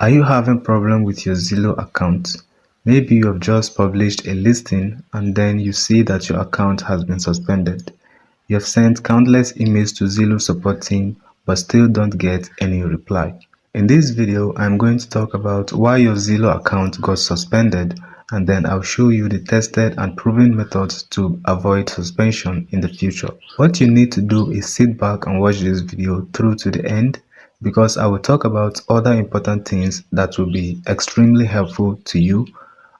Are you having problem with your Zillow account? Maybe you have just published a listing and then you see that your account has been suspended. You have sent countless emails to Zillow support team but still don't get any reply. In this video, I'm going to talk about why your Zillow account got suspended, and then I'll show you the tested and proven methods to avoid suspension in the future. What you need to do is sit back and watch this video through to the end, because I will talk about other important things that will be extremely helpful to you.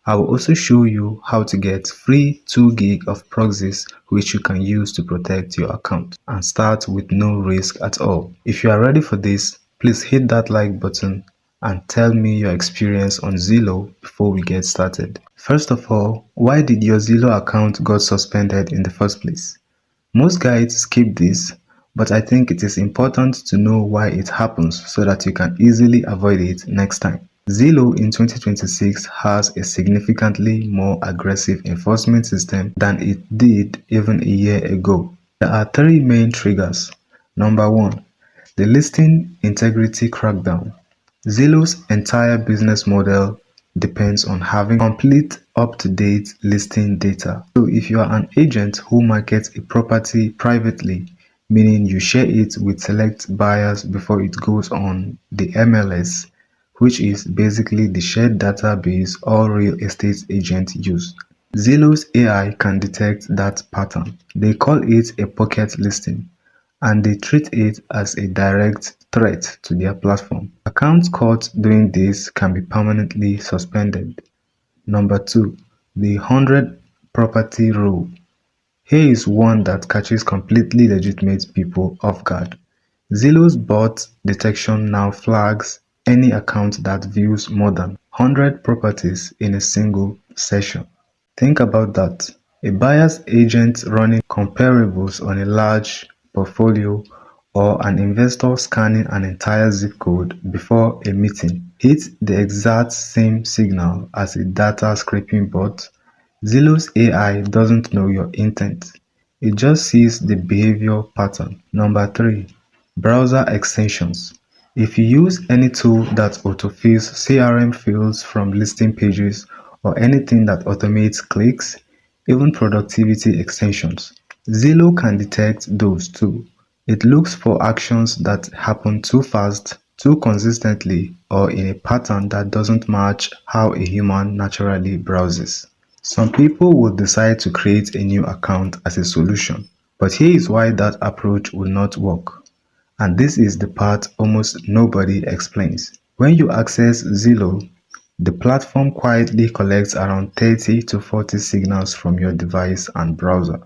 I will also show you how to get free 2 gig of proxies which you can use to protect your account and start with no risk at all. If you are ready for this, please hit that like button and tell me your experience on Zillow before we get started. First of all, why did your Zillow account got suspended in the first place? Most guides skip this, but I think it is important to know why it happens so that you can easily avoid it next time. Zillow in 2026 has a significantly more aggressive enforcement system than it did even a year ago. There are 3 main triggers. Number 1, the listing integrity crackdown. Zillow's entire business model depends on having complete, up-to-date listing data. So if you are an agent who markets a property privately, meaning you share it with select buyers before it goes on the MLS, which is basically the shared database all real estate agents use, Zillow's AI can detect that pattern. They call it a pocket listing, and they treat it as a direct threat to their platform. Accounts caught doing this can be permanently suspended. Number 2, the 100 property rule. Here is one that catches completely legitimate people off guard. Zillow's bot detection now flags any account that views more than 100 properties in a single session. Think about that. A buyer's agent running comparables on a large portfolio, or an investor scanning an entire zip code before a meeting hits the exact same signal as a data scraping bot. Zillow's AI doesn't know your intent. It just sees the behavior pattern. Number 3, browser extensions. If you use any tool that autofills CRM fields from listing pages, or anything that automates clicks, even productivity extensions, Zillow can detect those too. It looks for actions that happen too fast, too consistently, or in a pattern that doesn't match how a human naturally browses. Some people will decide to create a new account as a solution, but here is why that approach will not work. And this is the part almost nobody explains. When you access Zillow, the platform quietly collects around 30 to 40 signals from your device and browser.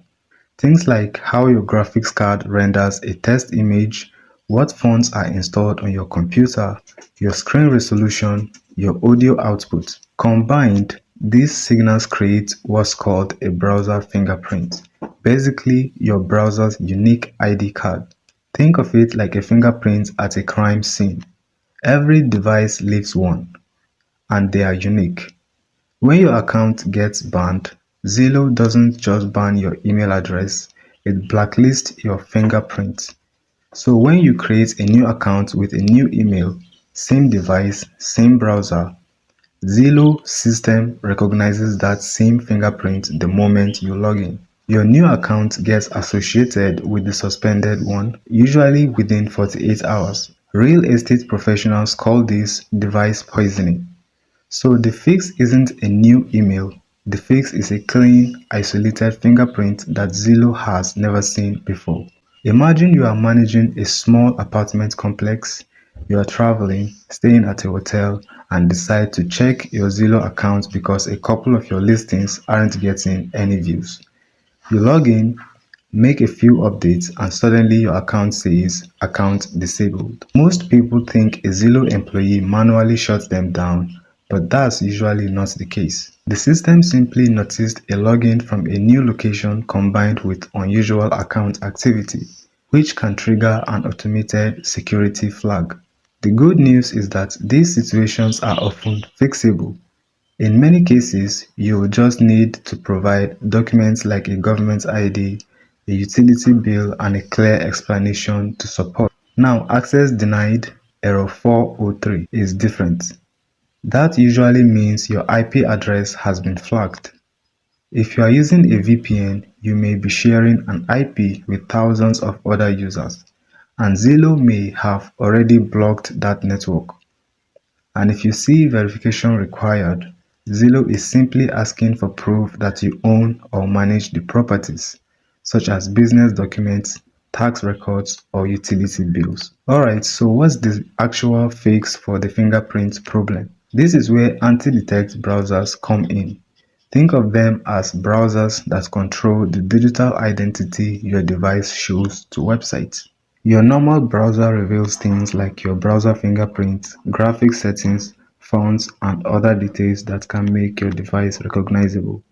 Things like how your graphics card renders a test image, what fonts are installed on your computer, your screen resolution, your audio output. Combined, these signals create what's called a browser fingerprint, basically your browser's unique ID card. Think of it like a fingerprint at a crime scene. Every device leaves one, and they are unique. When your account gets banned, Zillow doesn't just ban your email address, it blacklists your fingerprint. So when you create a new account with a new email, same device, same browser, Zillow system recognizes that same fingerprint the moment you log in. Your new account gets associated with the suspended one, usually within 48 hours. Real estate professionals call this device poisoning. So the fix isn't a new email, the fix is a clean, isolated fingerprint that Zillow has never seen before. Imagine you are managing a small apartment complex, you are traveling, staying at a hotel, and decide to check your Zillow account because a couple of your listings aren't getting any views. You log in, make a few updates, and suddenly your account says account disabled. Most people think a Zillow employee manually shuts them down, but that's usually not the case. The system simply noticed a login from a new location combined with unusual account activity, which can trigger an automated security flag. The good news is that these situations are often fixable. In many cases, you will just need to provide documents like a government ID, a utility bill, and a clear explanation to support. Now, access denied error 403 is different. That usually means your IP address has been flagged. If you are using a VPN, you may be sharing an IP with thousands of other users, and Zillow may have already blocked that network. And if you see verification required, Zillow is simply asking for proof that you own or manage the properties, such as business documents, tax records, or utility bills. Alright, so what's the actual fix for the fingerprint problem? This is where anti-detect browsers come in. Think of them as browsers that control the digital identity your device shows to websites. Your normal browser reveals things like your browser fingerprint, graphics settings, fonts, and other details that can make your device recognizable.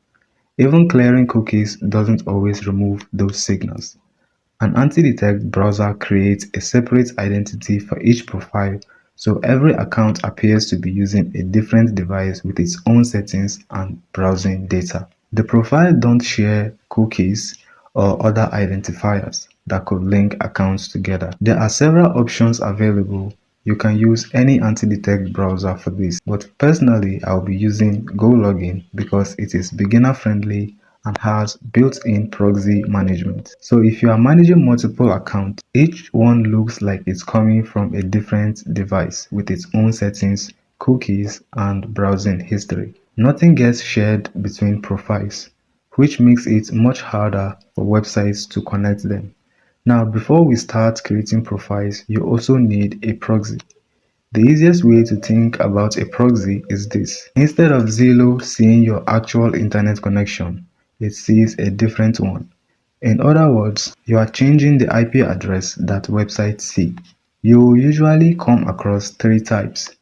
Even clearing cookies doesn't always remove those signals. An anti-detect browser creates a separate identity for each profile, so every account appears to be using a different device with its own settings and browsing data. The profile don't share cookies or other identifiers that could link accounts together. There are several options available. You can use any anti-detect browser for this, but personally I'll be using GoLogin because it is beginner friendly and has built-in proxy management. So if you are managing multiple accounts, each one looks like it's coming from a different device with its own settings, cookies, and browsing history. Nothing gets shared between profiles, which makes it much harder for websites to connect them. Now, before we start creating profiles, you also need a proxy. The easiest way to think about a proxy is this. Instead of Zillow seeing your actual internet connection, it sees a different one. In other words, you are changing the IP address that websites see. You will usually come across three types.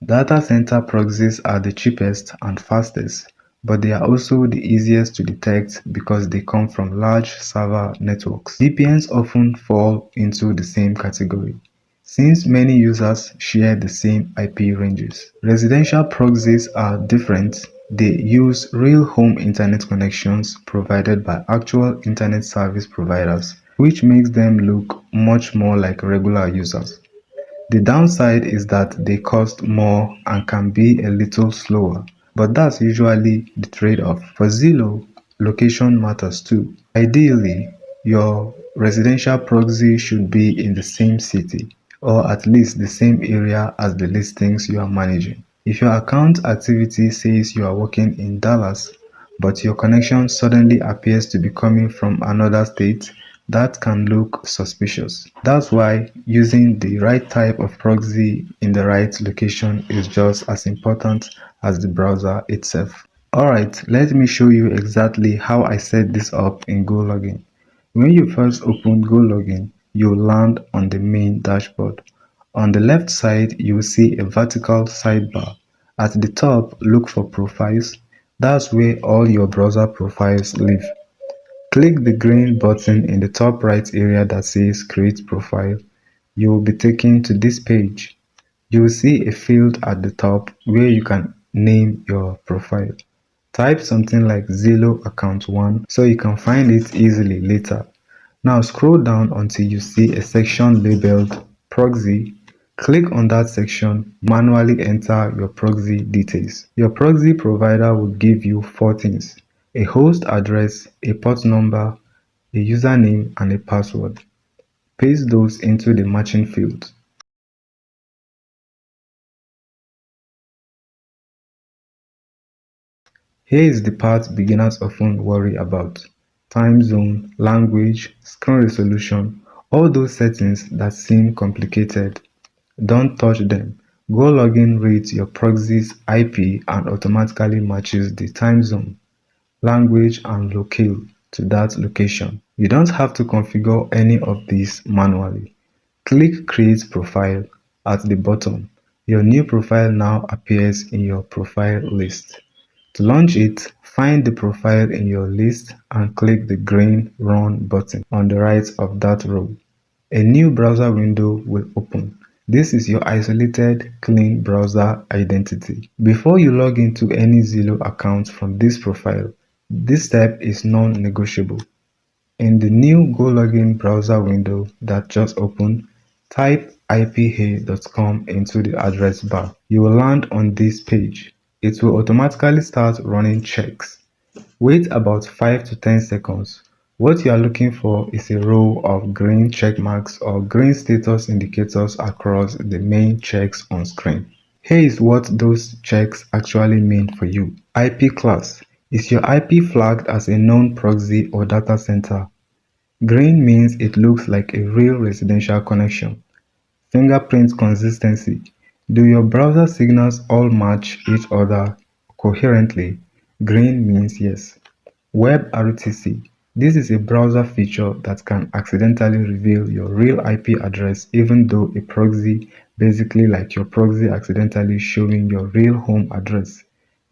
Data center proxies are the cheapest and fastest, but they are also the easiest to detect because they come from large server networks. VPNs often fall into the same category, since many users share the same IP ranges. Residential proxies are different. They use real home internet connections provided by actual internet service providers, which makes them look much more like regular users. The downside is that they cost more and can be a little slower, but that's usually the trade-off. For Zillow, location matters too. Ideally, your residential proxy should be in the same city, or at least the same area as the listings you are managing. If your account activity says you are working in Dallas, but your connection suddenly appears to be coming from another state, that can look suspicious. That's why using the right type of proxy in the right location is just as important as the browser itself. Alright, let me show you exactly how I set this up in GoLogin. When you first open GoLogin, you'll land on the main dashboard. On the left side, you'll see a vertical sidebar. At the top, look for Profiles. That's where all your browser profiles live. Click the green button in the top right area that says Create Profile. You will be taken to this page. You will see a field at the top where you can name your profile. Type something like Zillow Account 1 so you can find it easily later. Now scroll down until you see a section labeled Proxy. Click on that section, manually enter your proxy details. Your proxy provider will give you four things: a host address, a port number, a username, and a password. Paste those into the matching fields. Here is the part beginners often worry about: time zone, language, screen resolution, all those settings that seem complicated. Don't touch them. GoLogin reads your proxy's IP and automatically matches the time zone, language, and locale to that location. You don't have to configure any of these manually. Click Create Profile at the bottom. Your new profile now appears in your profile list. To launch it, find the profile in your list and click the green Run button on the right of that row. A new browser window will open. This is your isolated, clean browser identity. Before you log into any Zillow account from this profile, this step is non-negotiable. In the new GoLogin browser window that just opened, type iphay.com into the address bar. You will land on this page. It will automatically start running checks. Wait about 5 to 10 seconds. What you are looking for is a row of green check marks or green status indicators across the main checks on screen. Here is what those checks actually mean for you. IP class. Is your IP flagged as a known proxy or data center? Green means it looks like a real residential connection. Fingerprint consistency. Do your browser signals all match each other coherently? Green means yes. Web RTC. This is a browser feature that can accidentally reveal your real IP address even though a proxy, basically like your proxy accidentally showing your real home address.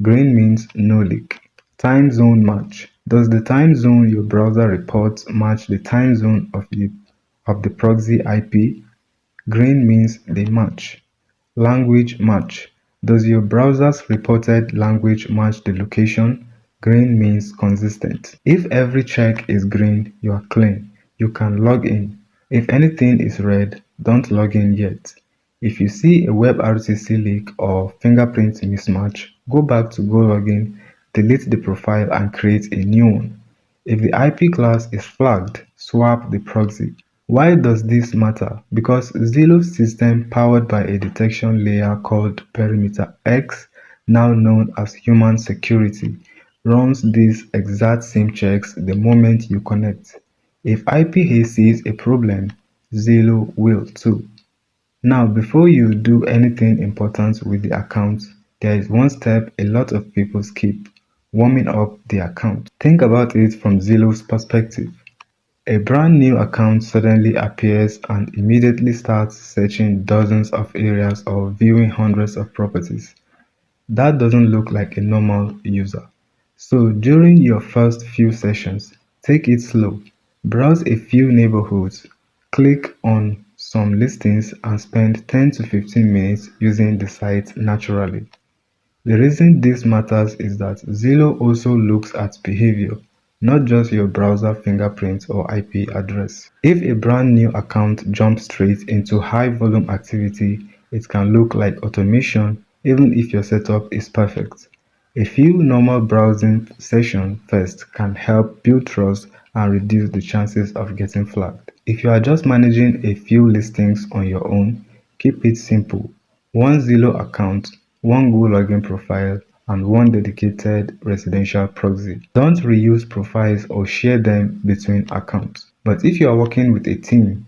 Green means no leak. Time zone match. Does the time zone your browser reports match the time zone of the proxy IP? Green means they match. Language match. Does your browser's reported language match the location? Green means consistent. If every check is green, you are clean. You can log in. If anything is red, don't log in yet. If you see a WebRTC leak or fingerprint mismatch, go back to GoLogin, delete the profile and create a new one. If the IP class is flagged, swap the proxy. Why does this matter? Because Zillow's system, powered by a detection layer called Perimeter X, now known as Human Security, runs these exact same checks the moment you connect. If IPA sees a problem, Zillow will too. Now, before you do anything important with the account, there is one step a lot of people skip: warming up the account. Think about it from Zillow's perspective. A brand new account suddenly appears and immediately starts searching dozens of areas or viewing hundreds of properties. That doesn't look like a normal user. So during your first few sessions, take it slow. Browse a few neighborhoods, click on some listings and spend 10 to 15 minutes using the site naturally. The reason this matters is that Zillow also looks at behavior, not just your browser fingerprint or IP address. If a brand new account jumps straight into high volume activity, it can look like automation even if your setup is perfect. A few normal browsing sessions first can help build trust and reduce the chances of getting flagged. If you are just managing a few listings on your own, keep it simple. One Zillow account, one GoLogin profile, and one dedicated residential proxy. Don't reuse profiles or share them between accounts. But if you are working with a team,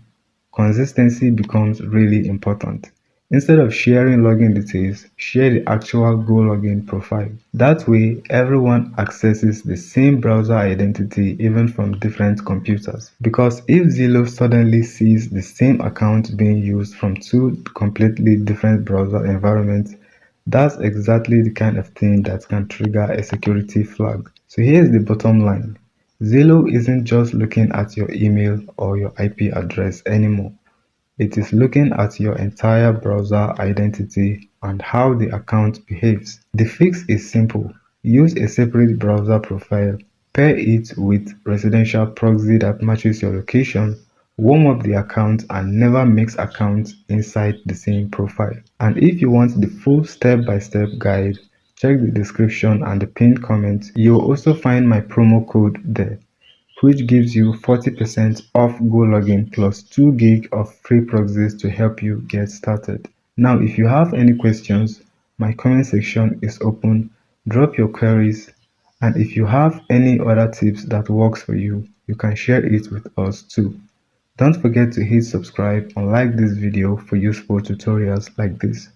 consistency becomes really important. Instead of sharing login details, share the actual GoLogin profile. That way, everyone accesses the same browser identity even from different computers. Because if Zillow suddenly sees the same account being used from two completely different browser environments, that's exactly the kind of thing that can trigger a security flag. So here's the bottom line. Zillow isn't just looking at your email or your IP address anymore. It is looking at your entire browser identity and how the account behaves. The fix is simple. Use a separate browser profile, pair it with residential proxy that matches your location, warm up the account and never mix accounts inside the same profile. And if you want the full step-by-step guide, check the description and the pinned comment. You'll also find my promo code there, which gives you 40% off GoLogin plus 2 gig of free proxies to help you get started. Now, if you have any questions, my comment section is open. Drop your queries, and if you have any other tips that works for you, you can share it with us too. Don't forget to hit subscribe and like this video for useful tutorials like this.